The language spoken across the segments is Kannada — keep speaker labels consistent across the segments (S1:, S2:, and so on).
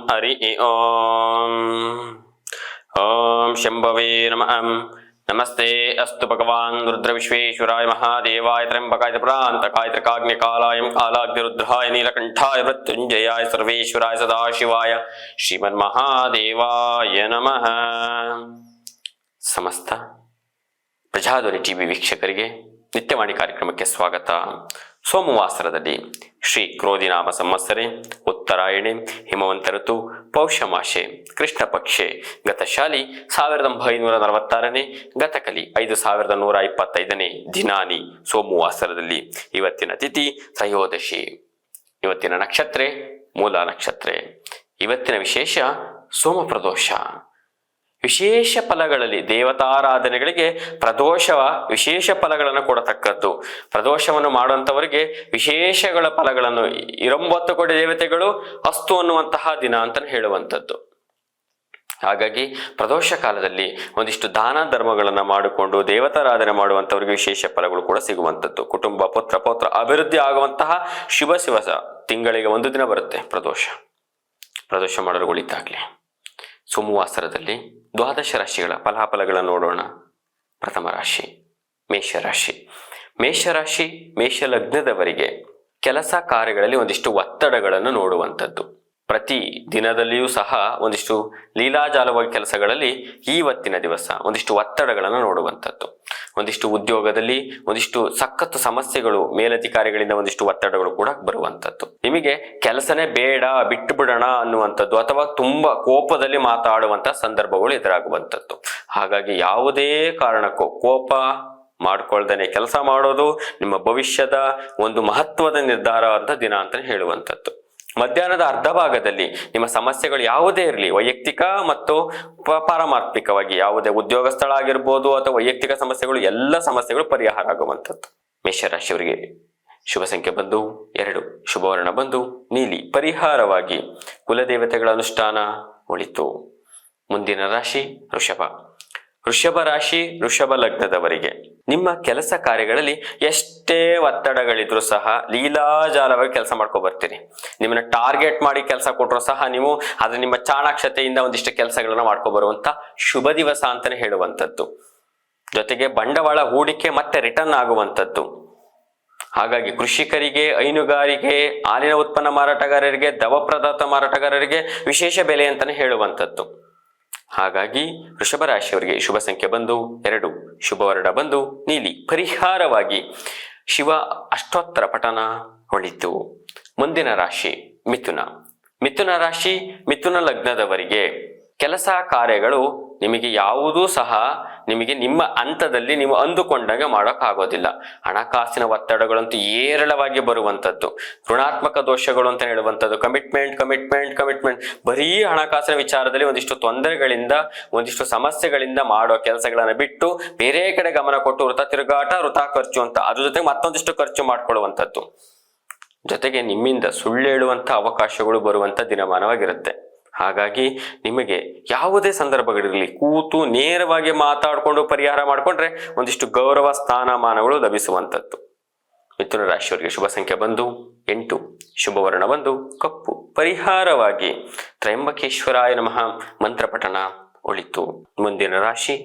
S1: ಹರಿ ಓಂ. ಓಂ ಶಂಭವೇ ನಮಃ. ನಮಸ್ತೆ ಅಸ್ತು ಭಗವಾನ್ ರುದ್ರ ವಿಶ್ವೇಶ್ವರಾಯ ಮಹಾದೇವಾಯ ತ್ರ್ಯಂಬಕಾಯ ತ್ರಿಪುರಾಂತಕಾಯ ತ್ರಿಕಾಗ್ನಿಕಾಲಾಯ ಕಾಲಾಗ್ನಿರುದ್ರಾಯ ನೀಲಕಂಠಾಯ ಮೃತ್ಯುಂಜಯಾಯ ಸರ್ವೇಶ್ವರಾಯ ಸದಾಶಿವಾಯ ಶ್ರೀಮನ್ಮಹಾದೇವಾಯ ನಮಃ. ಸಮಸ್ತ ಪ್ರಜಾಧ್ವನಿ ಟಿವಿ ವೀಕ್ಷಕರಿಗೆ ನಿತ್ಯವಾಣಿ ಕಾರ್ಯಕ್ರಮಕ್ಕೆ ಸ್ವಾಗತ. ಸೋಮವಾಸರದಲ್ಲಿ ಶ್ರೀ ಕ್ರೋಧಿನಾಮ ಸಂವತ್ಸರೆ ಉತ್ತರಾಯಣೆ ಹಿಮವಂತ ಋತು ಪೌಷಮಾಶೆ ಕೃಷ್ಣ ಪಕ್ಷೆ ಗತಶಾಲಿ 1946ನೇ ಗತಕಲಿ 5125ನೇ ದಿನಾನಿ ಸೋಮವಾಸರದಲ್ಲಿ ಇವತ್ತಿನ ತಿಥಿ ತ್ರಯೋದಶಿ. ಇವತ್ತಿನ ನಕ್ಷತ್ರ ಮೂಲ ನಕ್ಷತ್ರ. ಇವತ್ತಿನ ವಿಶೇಷ ಸೋಮ ಪ್ರದೋಷ. ವಿಶೇಷ ಫಲಗಳಲ್ಲಿ ದೇವತಾರಾಧನೆಗಳಿಗೆ ಪ್ರದೋಷ ವಿಶೇಷ ಫಲಗಳನ್ನು ಕೊಡತಕ್ಕದ್ದು. ಪ್ರದೋಷವನ್ನು ಮಾಡುವಂಥವರಿಗೆ ವಿಶೇಷಗಳ ಫಲಗಳನ್ನು 90 ಕೋಟಿ ದೇವತೆಗಳು ಅಸ್ತು ಅನ್ನುವಂತಹ ದಿನ ಅಂತ ಹೇಳುವಂಥದ್ದು. ಹಾಗಾಗಿ ಪ್ರದೋಷ ಕಾಲದಲ್ಲಿ ಒಂದಿಷ್ಟು ದಾನ ಧರ್ಮಗಳನ್ನು ಮಾಡಿಕೊಂಡು ದೇವತಾರಾಧನೆ ಮಾಡುವಂಥವ್ರಿಗೆ ವಿಶೇಷ ಫಲಗಳು ಕೂಡ ಸಿಗುವಂಥದ್ದು. ಕುಟುಂಬ ಪುತ್ರ ಪೌತ್ರ ಅಭಿವೃದ್ಧಿ ಆಗುವಂತಹ ಶುಭ ಶಿವಸ ತಿಂಗಳಿಗೆ ಒಂದು ದಿನ ಬರುತ್ತೆ ಪ್ರದೋಷ ಮಾಡೋರು ಉಳಿತಾಗ್ಲಿ. ಸೋಮವಾಸರದಲ್ಲಿ ದ್ವಾದಶ ರಾಶಿಗಳ ಫಲಾಫಲಗಳನ್ನು ನೋಡೋಣ. ಪ್ರಥಮ ರಾಶಿ ಮೇಷರಾಶಿ. ಮೇಷರಾಶಿ ಮೇಷಲಗ್ನದವರಿಗೆ ಕೆಲಸ ಕಾರ್ಯಗಳಲ್ಲಿ ಒಂದಿಷ್ಟು ಒತ್ತಡಗಳನ್ನು ನೋಡುವಂಥದ್ದು. ಪ್ರತಿ ದಿನದಲ್ಲಿಯೂ ಸಹ ಒಂದಿಷ್ಟು ಲೀಲಾಜಾಲವಾಗಿ ಕೆಲಸಗಳಲ್ಲಿ ಇವತ್ತಿನ ದಿವಸ ಒಂದಿಷ್ಟು ಒತ್ತಡಗಳನ್ನು ನೋಡುವಂಥದ್ದು. ಒಂದಿಷ್ಟು ಉದ್ಯೋಗದಲ್ಲಿ ಒಂದಿಷ್ಟು ಸಖತ್ತು ಸಮಸ್ಯೆಗಳು, ಮೇಲಧಿಕಾರಿಗಳಿಂದ ಒಂದಿಷ್ಟು ಒತ್ತಡಗಳು ಕೂಡ ಬರುವಂಥದ್ದು. ನಿಮಗೆ ಕೆಲಸನೇ ಬೇಡ ಬಿಟ್ಟು ಬಿಡೋಣ ಅನ್ನುವಂಥದ್ದು ಅಥವಾ ತುಂಬಾ ಕೋಪದಲ್ಲಿ ಮಾತಾಡುವಂತಹ ಸಂದರ್ಭಗಳು ಎದುರಾಗುವಂಥದ್ದು. ಹಾಗಾಗಿ ಯಾವುದೇ ಕಾರಣಕ್ಕೂ ಕೋಪ ಮಾಡ್ಕೊಳ್ದೇನೆ ಕೆಲಸ ಮಾಡೋದು ನಿಮ್ಮ ಭವಿಷ್ಯದ ಒಂದು ಮಹತ್ವದ ನಿರ್ಧಾರ ಅಂತ ದಿನ ಅಂತ ಹೇಳುವಂಥದ್ದು. ಮಧ್ಯಾಹ್ನದ ಅರ್ಧ ಭಾಗದಲ್ಲಿ ನಿಮ್ಮ ಸಮಸ್ಯೆಗಳು ಯಾವುದೇ ಇರಲಿ, ವೈಯಕ್ತಿಕ ಮತ್ತು ಪಾರಮಾರ್ಥಿಕವಾಗಿ ಯಾವುದೇ ಉದ್ಯೋಗ ಸ್ಥಳ ಆಗಿರ್ಬೋದು ಅಥವಾ ವೈಯಕ್ತಿಕ ಸಮಸ್ಯೆಗಳು, ಎಲ್ಲ ಸಮಸ್ಯೆಗಳು ಪರಿಹಾರ ಆಗುವಂಥದ್ದು. ಮೇಷರಾಶಿಯವರಿಗೆ ಶುಭ ಸಂಖ್ಯೆ ಬಂದು 2, ಶುಭವರ್ಣ ಬಂದು ನೀಲಿ. ಪರಿಹಾರವಾಗಿ ಕುಲದೇವತೆಗಳ ಅನುಷ್ಠಾನ ಒಳಿತು. ಮುಂದಿನ ರಾಶಿ ವೃಷಭ ರಾಶಿ ವೃಷಭ ಲಗ್ನದವರಿಗೆ ನಿಮ್ಮ ಕೆಲಸ ಕಾರ್ಯಗಳಲ್ಲಿ ಎಷ್ಟೇ ಒತ್ತಡಗಳಿದ್ರು ಸಹ ಲೀಲಾಜಾಲವಾಗಿ ಕೆಲಸ ಮಾಡ್ಕೊ ಬರ್ತೀರಿ. ನಿಮ್ಮನ್ನ ಟಾರ್ಗೆಟ್ ಮಾಡಿ ಕೆಲಸ ಕೊಟ್ಟರು ಸಹ ನೀವು ಅದು ನಿಮ್ಮ ಚಾಣಾಕ್ಷತೆಯಿಂದ ಒಂದಿಷ್ಟು ಕೆಲಸಗಳನ್ನ ಮಾಡ್ಕೊ ಬರುವಂತ ಶುಭ ದಿವಸ ಅಂತಾನೆ ಹೇಳುವಂಥದ್ದು. ಜೊತೆಗೆ ಬಂಡವಾಳ ಹೂಡಿಕೆ ಮತ್ತೆ ರಿಟರ್ನ್ ಆಗುವಂಥದ್ದು. ಹಾಗಾಗಿ ಕೃಷಿಕರಿಗೆ, ಹೈನುಗಾರಿಕೆ, ಹಾಲಿನ ಉತ್ಪನ್ನ ಮಾರಾಟಗಾರರಿಗೆ, ದವ ಪದಾರ್ಥ ಮಾರಾಟಗಾರರಿಗೆ ವಿಶೇಷ ಬೆಲೆ ಅಂತಾನೆ ಹೇಳುವಂಥದ್ದು. ಹಾಗಾಗಿ ವೃಷಭ ರಾಶಿಯವರಿಗೆ ಶುಭ ಸಂಖ್ಯೆ ಬಂದು 2, ಶುಭವರ್ಣ ಬಂದು ನೀಲಿ. ಪರಿಹಾರವಾಗಿ ಶಿವ ಅಷ್ಟೋತ್ತರ ಪಠನ ಒಳಿತು. ಮುಂದಿನ ರಾಶಿ ಮಿಥುನ ರಾಶಿ ಮಿಥುನ ಲಗ್ನದವರಿಗೆ ಕೆಲಸ ಕಾರ್ಯಗಳು ನಿಮಗೆ ಯಾವುದೂ ಸಹ ನಿಮಗೆ ನಿಮ್ಮ ಹಂತದಲ್ಲಿ ನೀವು ಅಂದುಕೊಂಡಾಗ ಮಾಡೋಕ್ಕಾಗೋದಿಲ್ಲ. ಹಣಕಾಸಿನ ಒತ್ತಡಗಳಂತೂ ಏರಳವಾಗಿ ಬರುವಂಥದ್ದು. ಋಣಾತ್ಮಕ ದೋಷಗಳು ಅಂತ ಹೇಳುವಂಥದ್ದು. ಕಮಿಟ್ಮೆಂಟ್ ಬರೀ ಹಣಕಾಸಿನ ವಿಚಾರದಲ್ಲಿ ಒಂದಿಷ್ಟು ತೊಂದರೆಗಳಿಂದ ಒಂದಿಷ್ಟು ಸಮಸ್ಯೆಗಳಿಂದ ಮಾಡೋ ಕೆಲಸಗಳನ್ನ ಬಿಟ್ಟು ಬೇರೆ ಕಡೆ ಗಮನ ಕೊಟ್ಟು ವೃಥಾ ಖರ್ಚು ಅಂತ ಅದ್ರ ಜೊತೆಗೆ ಮತ್ತೊಂದಿಷ್ಟು ಖರ್ಚು ಮಾಡ್ಕೊಳ್ಳುವಂಥದ್ದು. ಜೊತೆಗೆ ನಿಮ್ಮಿಂದ ಸುಳ್ಳು ಹೇಳುವಂಥ ಅವಕಾಶಗಳು ಬರುವಂಥ ದಿನಮಾನವಾಗಿರುತ್ತೆ. ಹಾಗಾಗಿ ನಿಮಗೆ ಯಾವುದೇ ಸಂದರ್ಭಗಳಿರಲಿ ಕೂತು ನೇರವಾಗಿ ಮಾತಾಡಿಕೊಂಡು ಪರಿಹಾರ ಮಾಡಿಕೊಂಡ್ರೆ ಒಂದಿಷ್ಟು ಗೌರವ ಸ್ಥಾನಮಾನಗಳು ಲಭಿಸುವಂಥದ್ದು. ಮಿಥುನ ರಾಶಿಯವರಿಗೆ ಶುಭ ಸಂಖ್ಯೆ ಬಂದು 8, ಶುಭವರ್ಣ ಬಂದು ಕಪ್ಪು. ಪರಿಹಾರವಾಗಿ ತ್ರಯಂಬಕೇಶ್ವರಾಯ ನಮಃ ಮಂತ್ರ ಪಠನ ಒಳಿತು. ಮುಂದಿನ ರಾಶಿ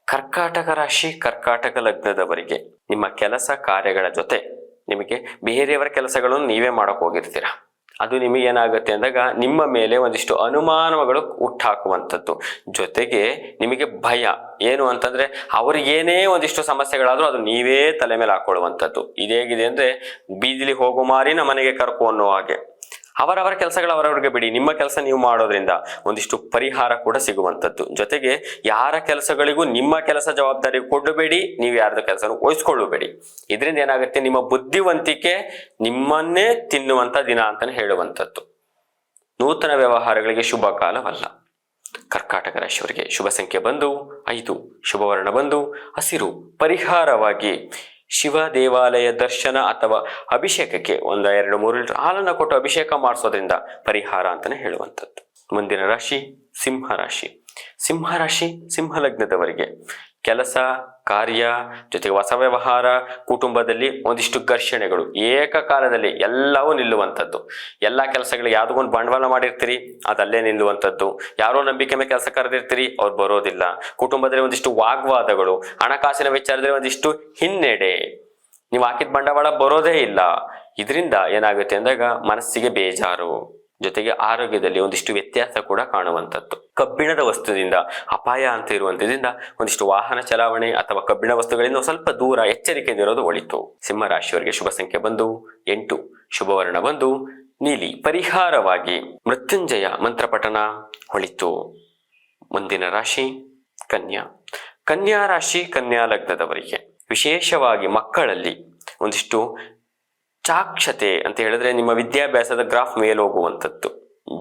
S1: ಕರ್ಕಾಟಕ ರಾಶಿ ಕರ್ಕಾಟಕ ಲಗ್ನದವರಿಗೆ ನಿಮ್ಮ ಕೆಲಸ ಕಾರ್ಯಗಳ ಜೊತೆ ನಿಮಗೆ ಬೇರೆಯವರ ಕೆಲಸಗಳನ್ನು ನೀವೇ ಮಾಡಕ್ ಹೋಗಿರ್ತೀರ. ಅದು ನಿಮಗೇನಾಗುತ್ತೆ ಅಂದಾಗ ನಿಮ್ಮ ಮೇಲೆ ಒಂದಿಷ್ಟು ಅನುಮಾನಗಳು ಹುಟ್ಟಾಕುವಂಥದ್ದು. ಜೊತೆಗೆ ನಿಮಗೆ ಭಯ ಏನು ಅಂತಂದ್ರೆ ಅವ್ರಿಗೇನೇ ಒಂದಿಷ್ಟು ಸಮಸ್ಯೆಗಳಾದ್ರೂ ಅದು ನೀವೇ ತಲೆ ಮೇಲೆ ಹಾಕೊಳ್ಳುವಂಥದ್ದು. ಇದೇಗಿದೆ ಅಂದ್ರೆ ಬೀದಿಲಿ ಹೋಗೋ ಮಾರಿನ ಮನೆಗೆ ಕರ್ಕೊ ಅನ್ನೋ ಹಾಗೆ. ಅವರವರ ಕೆಲಸಗಳು ಅವರವ್ರಿಗೆ ಬಿಡಿ, ನಿಮ್ಮ ಕೆಲಸ ನೀವು ಮಾಡೋದ್ರಿಂದ ಒಂದಿಷ್ಟು ಪರಿಹಾರ ಕೂಡ ಸಿಗುವಂಥದ್ದು. ಜೊತೆಗೆ ಯಾರ ಕೆಲಸಗಳಿಗೂ ನಿಮ್ಮ ಕೆಲಸ ಜವಾಬ್ದಾರಿ ಕೊಡಬೇಡಿ, ನೀವು ಯಾರ್ದು ಕೆಲಸ ವಹಿಸ್ಕೊಳ್ಳಬೇಡಿ. ಇದರಿಂದ ಏನಾಗುತ್ತೆ, ನಿಮ್ಮ ಬುದ್ಧಿವಂತಿಕೆ ನಿಮ್ಮನ್ನೇ ತಿನ್ನುವಂತ ದಿನ ಅಂತಾನೆ ಹೇಳುವಂಥದ್ದು. ನೂತನ ವ್ಯವಹಾರಗಳಿಗೆ ಶುಭ ಕಾಲವಲ್ಲ. ಕರ್ಕಾಟಕ ರಾಶಿಯವರಿಗೆ ಶುಭ ಸಂಖ್ಯೆ ಬಂದು 5, ಶುಭವರ್ಣ ಬಂದು ಹಸಿರು. ಪರಿಹಾರವಾಗಿ ಶಿವ ದೇವಾಲಯ ದರ್ಶನ ಅಥವಾ ಅಭಿಷೇಕಕ್ಕೆ 1, 2, 3 ಲೀಟರ್ ಹಾಲನ್ನು ಕೊಟ್ಟು ಅಭಿಷೇಕ ಮಾಡಿಸೋದ್ರಿಂದ ಪರಿಹಾರ ಅಂತಾನೆ ಹೇಳುವಂಥದ್ದು. ಮುಂದಿನ ರಾಶಿ ಸಿಂಹ ರಾಶಿ. ಸಿಂಹ ರಾಶಿ ಸಿಂಹ ಲಗ್ನದವರಿಗೆ ಕೆಲಸ, ಕಾರ್ಯ, ಜೊತೆಗೆ ಹೊಸ ವ್ಯವಹಾರ, ಕುಟುಂಬದಲ್ಲಿ ಒಂದಿಷ್ಟು ಘರ್ಷಣೆಗಳು, ಏಕಕಾಲದಲ್ಲಿ ಎಲ್ಲವೂ ನಿಲ್ಲುವಂಥದ್ದು. ಎಲ್ಲ ಕೆಲಸಗಳಿಗೆ ಯಾವುದೋ ಒಂದು ಬಂಡವಾಳ ಮಾಡಿರ್ತೀರಿ, ಅದಲ್ಲೇ ನಿಲ್ಲುವಂಥದ್ದು. ಯಾರೋ ನಂಬಿಕೆ ಮೇಲೆ ಕೆಲಸ ಕರೆದಿರ್ತೀರಿ, ಅವ್ರು ಬರೋದಿಲ್ಲ. ಕುಟುಂಬದಲ್ಲಿ ಒಂದಿಷ್ಟು ವಾಗ್ವಾದಗಳು, ಹಣಕಾಸಿನ ವಿಚಾರದಲ್ಲಿ ಒಂದಿಷ್ಟು ಹಿನ್ನಡೆ, ನೀವು ಹಾಕಿದ ಬಂಡವಾಳ ಬರೋದೇ ಇಲ್ಲ. ಇದರಿಂದ ಏನಾಗುತ್ತೆ ಅಂದಾಗ ಮನಸ್ಸಿಗೆ ಬೇಜಾರು, ಜೊತೆಗೆ ಆರೋಗ್ಯದಲ್ಲಿ ಒಂದಿಷ್ಟು ವ್ಯತ್ಯಾಸ ಕೂಡ ಕಾಣುವಂಥದ್ದು. ಕಬ್ಬಿಣದ ವಸ್ತುದಿಂದ ಅಪಾಯ ಅಂತ ಇರುವಂತದ್ರಿಂದ ಒಂದಿಷ್ಟು ವಾಹನ ಚಲಾವಣೆ ಅಥವಾ ಕಬ್ಬಿಣ ವಸ್ತುಗಳಿಂದ ಸ್ವಲ್ಪ ದೂರ ಎಚ್ಚರಿಕೆಯಿಂದ ಇರೋದು ಒಳಿತು. ಸಿಂಹ ರಾಶಿಯವರಿಗೆ ಶುಭ ಸಂಖ್ಯೆ ಬಂದು 8, ಶುಭವರ್ಣ ಬಂದು ನೀಲಿ. ಪರಿಹಾರವಾಗಿ ಮೃತ್ಯುಂಜಯ ಮಂತ್ರ ಪಠನ ಒಳಿತು. ಮುಂದಿನ ರಾಶಿ ಕನ್ಯಾ. ಕನ್ಯಾ ರಾಶಿ ಕನ್ಯಾ ಲಗ್ನದವರಿಗೆ ವಿಶೇಷವಾಗಿ ಮಕ್ಕಳಲ್ಲಿ ಒಂದಿಷ್ಟು ಚಾಕ್ಷತೆ ಅಂತ ಹೇಳಿದ್ರೆ ನಿಮ್ಮ ವಿದ್ಯಾಭ್ಯಾಸದ ಗ್ರಾಫ್ ಮೇಲೆ ಹೋಗುವಂಥದ್ದು,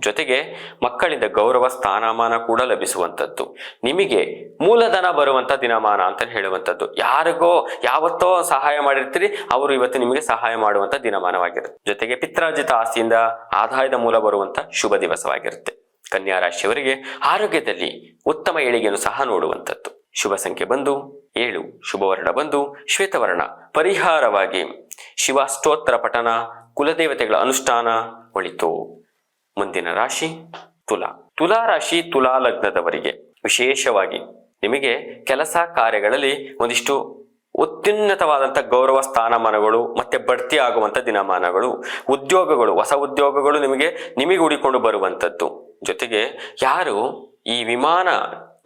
S1: ಜೊತೆಗೆ ಮಕ್ಕಳಿಂದ ಗೌರವ ಸ್ಥಾನಮಾನ ಕೂಡ ಲಭಿಸುವಂಥದ್ದು. ನಿಮಗೆ ಮೂಲಧನ ಬರುವಂಥ ದಿನಮಾನ ಅಂತ ಹೇಳುವಂಥದ್ದು. ಯಾರಿಗೋ ಯಾವತ್ತೋ ಸಹಾಯ ಮಾಡಿರ್ತೀರಿ, ಅವರು ಇವತ್ತು ನಿಮಗೆ ಸಹಾಯ ಮಾಡುವಂಥ ದಿನಮಾನವಾಗಿರುತ್ತೆ. ಜೊತೆಗೆ ಪಿತ್ರಾರ್ಜಿತ ಆಸ್ತಿಯಿಂದ ಆದಾಯದ ಮೂಲ ಬರುವಂಥ ಶುಭ ದಿವಸವಾಗಿರುತ್ತೆ. ಕನ್ಯಾ ರಾಶಿಯವರಿಗೆ ಆರೋಗ್ಯದಲ್ಲಿ ಉತ್ತಮ ಏಳಿಗೆಯನ್ನು ಸಹ ನೋಡುವಂಥದ್ದು. ಶುಭ ಸಂಖ್ಯೆ ಬಂದು 7, ಶುಭವರ್ಣ ಬಂದು ಶ್ವೇತವರ್ಣ. ಪರಿಹಾರವಾಗಿ ಶಿವ ಸ್ತೋತ್ರ ಪಠನ, ಕುಲದೇವತೆಗಳ ಅನುಷ್ಠಾನ ಒಳಿತು. ಮುಂದಿನ ರಾಶಿ ತುಲಾ. ತುಲಾ ರಾಶಿ ತುಲಾ ಲಗ್ನದವರಿಗೆ ವಿಶೇಷವಾಗಿ ನಿಮಗೆ ಕೆಲಸ ಕಾರ್ಯಗಳಲ್ಲಿ ಒಂದಿಷ್ಟು ಅತ್ಯುನ್ನತವಾದಂಥ ಗೌರವ ಸ್ಥಾನಮಾನಗಳು ಮತ್ತೆ ಬಡ್ತಿ ಆಗುವಂಥ ದಿನಮಾನಗಳು. ಉದ್ಯೋಗಗಳು, ಹೊಸ ಉದ್ಯೋಗಗಳು ನಿಮಗೆ ಹುಡಿಕೊಂಡು ಬರುವಂಥದ್ದು. ಜೊತೆಗೆ ಯಾರು ಈ ವಿಮಾನ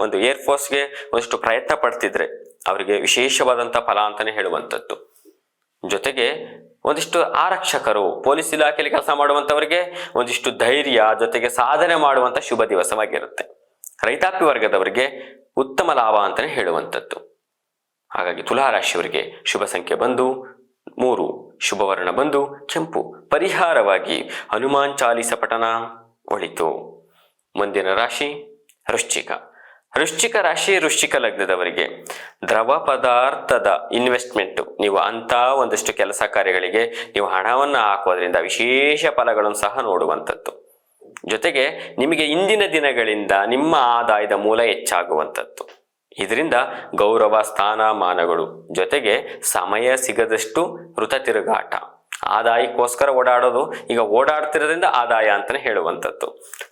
S1: ಒಂದು ಏರ್ಫೋರ್ಸ್ಗೆ ಒಂದಿಷ್ಟು ಪ್ರಯತ್ನ ಪಡ್ತಿದ್ರೆ ಅವರಿಗೆ ವಿಶೇಷವಾದಂಥ ಫಲ ಅಂತಾನೆ ಹೇಳುವಂಥದ್ದು. ಜೊತೆಗೆ ಒಂದಿಷ್ಟು ಆರಕ್ಷಕರು, ಪೊಲೀಸ್ ಇಲಾಖೆಯಲ್ಲಿ ಕೆಲಸ ಮಾಡುವಂಥವರಿಗೆ ಒಂದಿಷ್ಟು ಧೈರ್ಯ, ಜೊತೆಗೆ ಸಾಧನೆ ಮಾಡುವಂಥ ಶುಭ ದಿವಸವಾಗಿರುತ್ತೆ. ರೈತಾಪಿ ವರ್ಗದವರಿಗೆ ಉತ್ತಮ ಲಾಭ ಅಂತಾನೆ ಹೇಳುವಂಥದ್ದು. ಹಾಗಾಗಿ ತುಲಾರಾಶಿಯವರಿಗೆ ಶುಭ ಸಂಖ್ಯೆ ಬಂದು 3, ಶುಭವರ್ಣ ಬಂದು ಕೆಂಪು. ಪರಿಹಾರವಾಗಿ ಹನುಮಾನ್ ಚಾಲೀಸ ಪಠನ ಒಳಿತು. ಮುಂದಿನ ರಾಶಿ ವೃಶ್ಚಿಕ. ವೃಶ್ಚಿಕ ರಾಶಿ ವೃಶ್ಚಿಕ ಲಗ್ನದವರಿಗೆ ದ್ರವ ಪದಾರ್ಥದ ಇನ್ವೆಸ್ಟ್ಮೆಂಟ್, ನೀವು ಅಂತ ಒಂದಷ್ಟು ಕೆಲಸ ಕಾರ್ಯಗಳಿಗೆ ನೀವು ಹಣವನ್ನು ಹಾಕೋದ್ರಿಂದ ವಿಶೇಷ ಫಲಗಳನ್ನು ಸಹ ನೋಡುವಂಥದ್ದು. ಜೊತೆಗೆ ನಿಮಗೆ ಇಂದಿನ ದಿನಗಳಿಂದ ನಿಮ್ಮ ಆದಾಯದ ಮೂಲ ಹೆಚ್ಚಾಗುವಂಥದ್ದು. ಇದರಿಂದ ಗೌರವ ಸ್ಥಾನಮಾನಗಳು, ಜೊತೆಗೆ ಸಮಯ ಸಿಗದಷ್ಟು ವೃಥ ತಿರುಗಾಟ, ಆದಾಯಕ್ಕೋಸ್ಕರ ಓಡಾಡೋದು, ಈಗ ಓಡಾಡ್ತಿರೋದ್ರಿಂದ ಆದಾಯ ಅಂತಾನೆ ಹೇಳುವಂಥದ್ದು.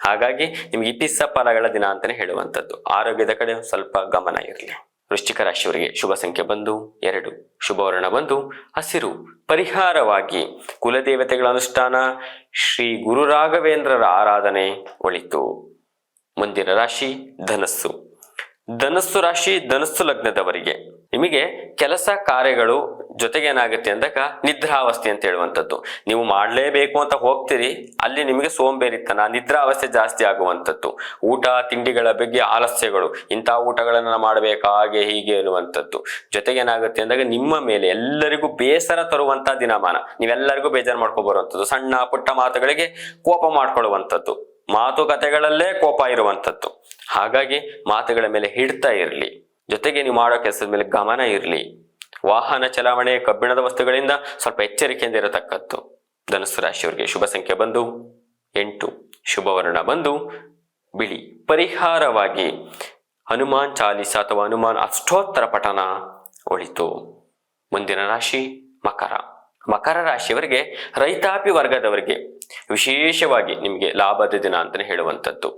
S1: ಹಾಗಾಗಿ ನಿಮ್ಗೆ ಇಪಿಸ್ಸ ಫಲಗಳ ದಿನ ಅಂತಾನೆ ಹೇಳುವಂಥದ್ದು. ಆರೋಗ್ಯದ ಕಡೆ ಸ್ವಲ್ಪ ಗಮನ ಇರಲಿ. ವೃಶ್ಚಿಕ ರಾಶಿಯವರಿಗೆ ಶುಭ ಸಂಖ್ಯೆ ಬಂದು 2, ಶುಭವರ್ಣ ಬಂದು ಹಸಿರು. ಪರಿಹಾರವಾಗಿ ಕುಲದೇವತೆಗಳ ಅನುಷ್ಠಾನ, ಶ್ರೀ ಗುರು ರಾಘವೇಂದ್ರರ ಆರಾಧನೆ ಒಳಿತು. ಮುಂದಿನ ರಾಶಿ ಧನಸ್ಸು. ಧನಸ್ಸು ರಾಶಿ ಧನಸ್ಸು ಲಗ್ನದವರಿಗೆ ನಿಮಗೆ ಕೆಲಸ ಕಾರ್ಯಗಳು, ಜೊತೆಗೆ ಏನಾಗುತ್ತೆ ಅಂದಾಗ ನಿದ್ರಾವಸ್ಥೆ ಅಂತ ಹೇಳುವಂಥದ್ದು. ನೀವು ಮಾಡಲೇಬೇಕು ಅಂತ ಹೋಗ್ತೀರಿ, ಅಲ್ಲಿ ನಿಮಗೆ ಸೋಂಬೇರಿತನ, ನಿದ್ರಾವಸ್ಥೆ ಜಾಸ್ತಿ ಆಗುವಂಥದ್ದು. ಊಟ ತಿಂಡಿಗಳ ಬಗ್ಗೆ ಆಲಸ್ಯಗಳು, ಇಂಥ ಊಟಗಳನ್ನು ಮಾಡಬೇಕಾ ಹಾಗೆ ಹೀಗೆ ಅನ್ನುವಂಥದ್ದು. ಜೊತೆಗೆ ಏನಾಗುತ್ತೆ ಅಂದಾಗ ನಿಮ್ಮ ಮೇಲೆ ಎಲ್ಲರಿಗೂ ಬೇಸರ ತರುವಂಥ ದಿನಮಾನ, ನೀವೆಲ್ಲರಿಗೂ ಬೇಜಾರು ಮಾಡ್ಕೊಬರುವಂಥದ್ದು. ಸಣ್ಣ ಪುಟ್ಟ ಮಾತುಗಳಿಗೆ ಕೋಪ ಮಾಡ್ಕೊಳ್ಳುವಂಥದ್ದು, ಮಾತುಕತೆಗಳಲ್ಲೇ ಕೋಪ ಇರುವಂಥದ್ದು. ಹಾಗಾಗಿ ಮಾತುಗಳ ಮೇಲೆ ಹಿಡ್ತಾ ಇರಲಿ, ಜೊತೆಗೆ ನೀವು ಮಾಡೋ ಕೆಲಸದ ಮೇಲೆ ಗಮನ ಇರಲಿ. ವಾಹನ ಚಲಾವಣೆ, ಕಬ್ಬಿಣದ ವಸ್ತುಗಳಿಂದ ಸ್ವಲ್ಪ ಎಚ್ಚರಿಕೆಯಿಂದ ಇರತಕ್ಕದ್ದು. ಧನುಸ್ಸು ರಾಶಿಯವರಿಗೆ ಶುಭ ಸಂಖ್ಯೆ ಬಂದು 8, ಶುಭವರ್ಣ ಬಂದು ಬಿಳಿ. ಪರಿಹಾರವಾಗಿ ಹನುಮಾನ್ ಚಾಲೀಸ ಅಥವಾ ಹನುಮಾನ್ ಅಷ್ಟೋತ್ತರ ಪಠನ ಒಳಿತು. ಮುಂದಿನ ರಾಶಿ ಮಕರ. ಮಕರ ರಾಶಿಯವರಿಗೆ ರೈತಾಪಿ ವರ್ಗದವರಿಗೆ ವಿಶೇಷವಾಗಿ ನಿಮಗೆ ಲಾಭದ ದಿನ ಅಂತಾನೆ ಹೇಳುವಂಥದ್ದು.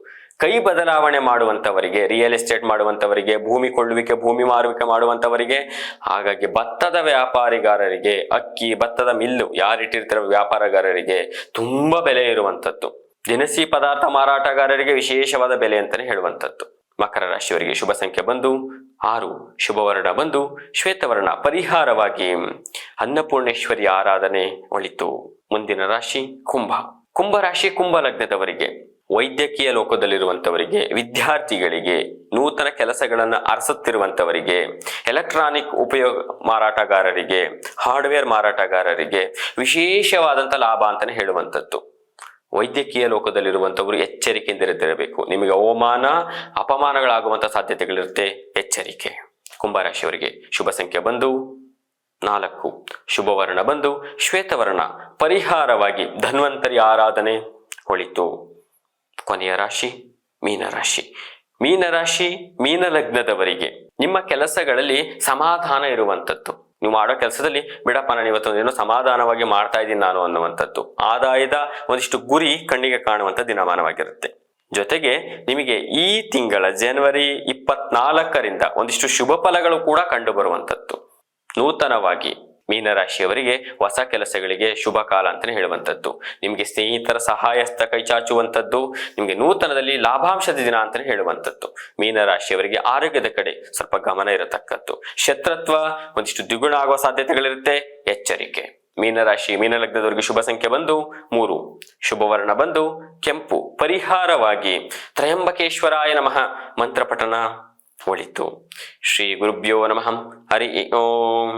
S1: ಕೈ ಬದಲಾವಣೆ ಮಾಡುವಂಥವರಿಗೆ, ರಿಯಲ್ ಎಸ್ಟೇಟ್ ಮಾಡುವಂಥವರಿಗೆ, ಭೂಮಿ ಕೊಳ್ಳುವಿಕೆ ಭೂಮಿ ಮಾರುವಿಕೆ ಮಾಡುವಂಥವರಿಗೆ, ಹಾಗಾಗಿ ಭತ್ತದ ವ್ಯಾಪಾರಿಗಾರರಿಗೆ, ಅಕ್ಕಿ ಭತ್ತದ ಮಿಲ್ಲು ಯಾರಿಟ್ಟಿರ್ತಾರೋ ವ್ಯಾಪಾರಗಾರರಿಗೆ ತುಂಬ ಬೆಲೆ ಇರುವಂಥದ್ದು. ದಿನಸಿ ಪದಾರ್ಥ ಮಾರಾಟಗಾರರಿಗೆ ವಿಶೇಷವಾದ ಬೆಲೆ ಅಂತಾನೆ ಹೇಳುವಂಥದ್ದು. ಮಕರ ರಾಶಿಯವರಿಗೆ ಶುಭ ಸಂಖ್ಯೆ ಬಂದು 6, ಶುಭವರ್ಣ ಬಂದು ಶ್ವೇತವರ್ಣ. ಪರಿಹಾರವಾಗಿ ಅನ್ನಪೂರ್ಣೇಶ್ವರಿ ಆರಾಧನೆ ಒಳಿತು. ಮುಂದಿನ ರಾಶಿ ಕುಂಭ. ಕುಂಭ ರಾಶಿ ಕುಂಭ ಲಗ್ನದವರಿಗೆ ವೈದ್ಯಕೀಯ ಲೋಕದಲ್ಲಿರುವಂಥವರಿಗೆ, ವಿದ್ಯಾರ್ಥಿಗಳಿಗೆ, ನೂತನ ಕೆಲಸಗಳನ್ನು ಅರಸುತ್ತಿರುವಂಥವರಿಗೆ, ಎಲೆಕ್ಟ್ರಾನಿಕ್ ಉಪಯೋಗ ಮಾರಾಟಗಾರರಿಗೆ, ಹಾರ್ಡ್ವೇರ್ ಮಾರಾಟಗಾರರಿಗೆ ವಿಶೇಷವಾದಂಥ ಲಾಭ ಅಂತಾನೆ ಹೇಳುವಂಥದ್ದು. ವೈದ್ಯಕೀಯ ಲೋಕದಲ್ಲಿರುವಂಥವರು ಎಚ್ಚರಿಕೆಯಿಂದಿರಬೇಕು. ನಿಮಗೆ ಅವಮಾನ ಅಪಮಾನಗಳಾಗುವಂಥ ಸಾಧ್ಯತೆಗಳಿರುತ್ತೆ, ಎಚ್ಚರಿಕೆ. ಕುಂಭರಾಶಿಯವರಿಗೆ ಶುಭ ಸಂಖ್ಯೆ ಬಂದು 4, ಶುಭವರ್ಣ ಬಂದು ಶ್ವೇತವರ್ಣ. ಪರಿಹಾರವಾಗಿ ಧನ್ವಂತರಿ ಆರಾಧನೆ ಒಳಿತು. ಕೊನೆಯ ರಾಶಿ ಮೀನರಾಶಿ. ಮೀನರಾಶಿ ಮೀನ ಲಗ್ನದವರಿಗೆ ನಿಮ್ಮ ಕೆಲಸಗಳಲ್ಲಿ ಸಮಾಧಾನ ಇರುವಂಥದ್ದು. ನೀವು ಮಾಡೋ ಕೆಲಸದಲ್ಲಿ ಬಿಡಪ್ಪ ನಾನು ಇವತ್ತೊಂದೇನೋ ಸಮಾಧಾನವಾಗಿ ಮಾಡ್ತಾ ಇದ್ದೀನಿ ನಾನು ಅನ್ನುವಂಥದ್ದು, ಆದಾಯದ ಒಂದಿಷ್ಟು ಗುರಿ ಕಣ್ಣಿಗೆ ಕಾಣುವಂಥ ದಿನಮಾನವಾಗಿರುತ್ತೆ. ಜೊತೆಗೆ ನಿಮಗೆ ಈ ತಿಂಗಳ ಜನವರಿ 24ರಿಂದ ಒಂದಿಷ್ಟು ಶುಭ ಫಲಗಳು ಕೂಡ ಕಂಡು ಬರುವಂಥದ್ದು. ನೂತನವಾಗಿ ಮೀನರಾಶಿಯವರಿಗೆ ಹೊಸ ಕೆಲಸಗಳಿಗೆ ಶುಭ ಕಾಲ ಅಂತಾನೆ ಹೇಳುವಂಥದ್ದು. ನಿಮಗೆ ಸ್ನೇಹಿತರ ಸಹಾಯಸ್ತ ಕೈ ಚಾಚುವಂಥದ್ದು, ನಿಮಗೆ ನೂತನದಲ್ಲಿ ಲಾಭಾಂಶದ ದಿನ ಅಂತಾನೆ ಹೇಳುವಂಥದ್ದು. ಮೀನರಾಶಿಯವರಿಗೆ ಆರೋಗ್ಯದ ಕಡೆ ಸ್ವಲ್ಪ ಗಮನ ಇರತಕ್ಕದ್ದು. ಶತ್ರುತ್ವ ಒಂದಿಷ್ಟು ದ್ವಿಗುಣ ಆಗುವ ಸಾಧ್ಯತೆಗಳಿರುತ್ತೆ, ಎಚ್ಚರಿಕೆ. ಮೀನರಾಶಿ ಮೀನ ಲಗ್ನದವರಿಗೆ ಶುಭ ಸಂಖ್ಯೆ ಬಂದು 3, ಶುಭವರ್ಣ ಬಂದು ಕೆಂಪು. ಪರಿಹಾರವಾಗಿ ತ್ರಯಂಬಕೇಶ್ವರಾಯ ನಮಃ ಮಂತ್ರ ಪಠನ ಒಳಿತು. ಶ್ರೀ ಗುರುಭ್ಯೋ ನಮಃ. ಹರಿ ಓಂ.